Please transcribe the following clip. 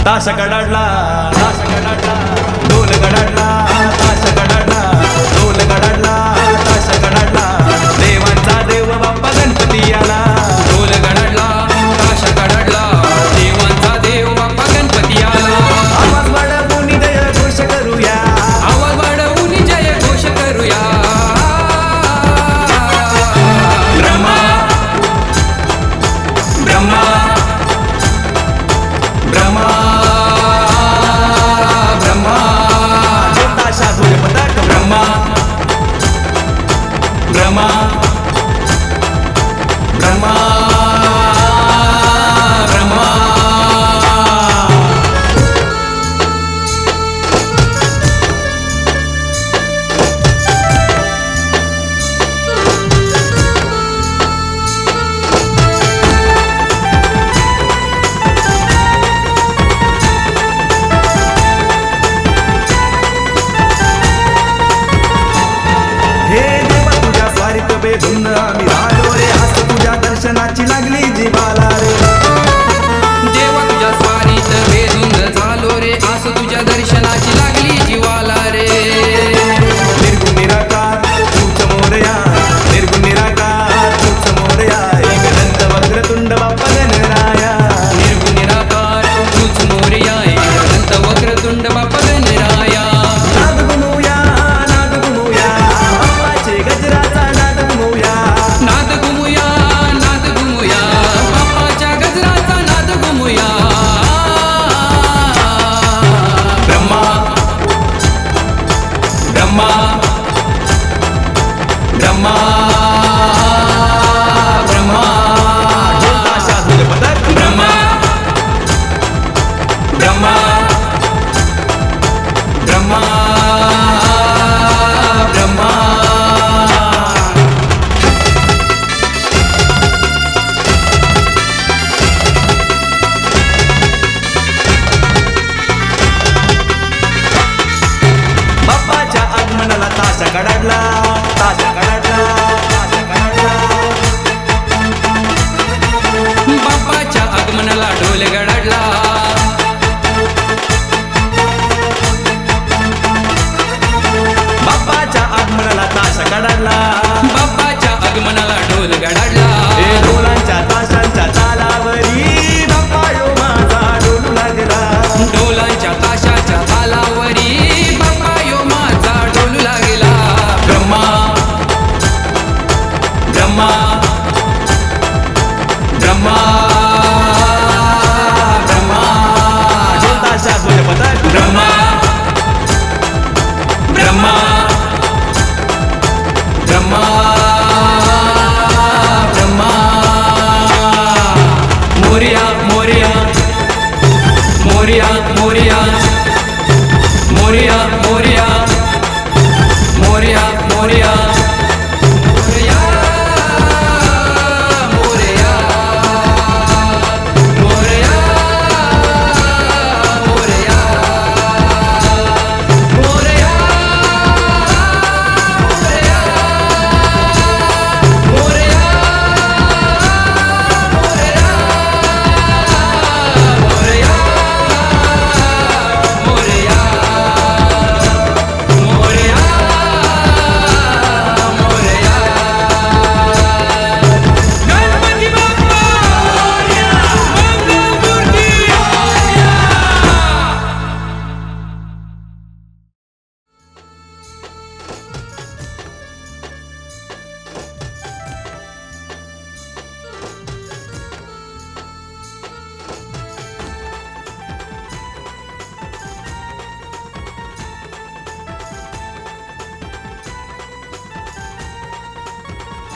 ताश गडाडला ढोल गडाडला ताश गडाडला ढोल गडाडला ताश गडाडला देवांचा देव बाप्पा गणपती आला ढोल गडाडला ताश गडाडला देवांचा देव बाप्पा गणपती आला आवाज वाढवून जय घोष करूया आवाज वाढवून जय घोष करूया ब्रह्मा ब्रह्मा ब्रह्मा ब्रह्मा ताशा ढोल पथक ब्रह्मा ब्रह्मा ब्रह्मा ब्रह्मा हे देवा तुझ्या स्वारीत बेधुंद आम्ही राहिलो रे आज तुझ्या दर्शनाची लागली जीवाला रे देवा तुझ्या स्वारीत बेधुंद झालो रे आस तुझ्या दर्शनाची लागली जीवाला रे निर्गुण निराकार तूच मोरया निर्गुण निराकार तूच मोरया एकदंत वक्रतुंड बाप्पा गणराया निर्गुण निराकार तूच मोरया अनंत वक्रतुंड बाप्पा गणराया नाद घुमूया बाप्पाचे गजराचा नाद घुमूया नाद घुमूया बाप्पाच्या गजराचा नाद घुमूया ब्रह्मा ब्रह्मा ब्रह्मा ब्रह्मा ताशा ढोल पथक ब्रह्मा ब्रह्मा ब्रह्मा ब्रह्मा बाप्पाच्या आगमनाला ताशा गडाडला ताशा गडाडला ताशा गडाडला बाप्पाच्या आगमनाला ढोल गडाडला बाप्पाच्या आगमनाला ताशा गडाडला बाप्पाच्या आगमनाला ढोल गडाडला हे ढोलांच्या ताशांच्या तालावरी बाप्पा यो माझा डोलू लागला ढोलांच्या ताशाच्या तालावरी बाप्पा यो माझा डोलू लागला ब्रह्मा ब्रह्मा ब्रह्मा ब्रह्मा ताशा ढोल पथक ब्रह्मा ब्रह्मा ब्रह्मा ब्रह्मा मोरया मोरया मोरया मोरया मोरया मोरया मोरया मोरया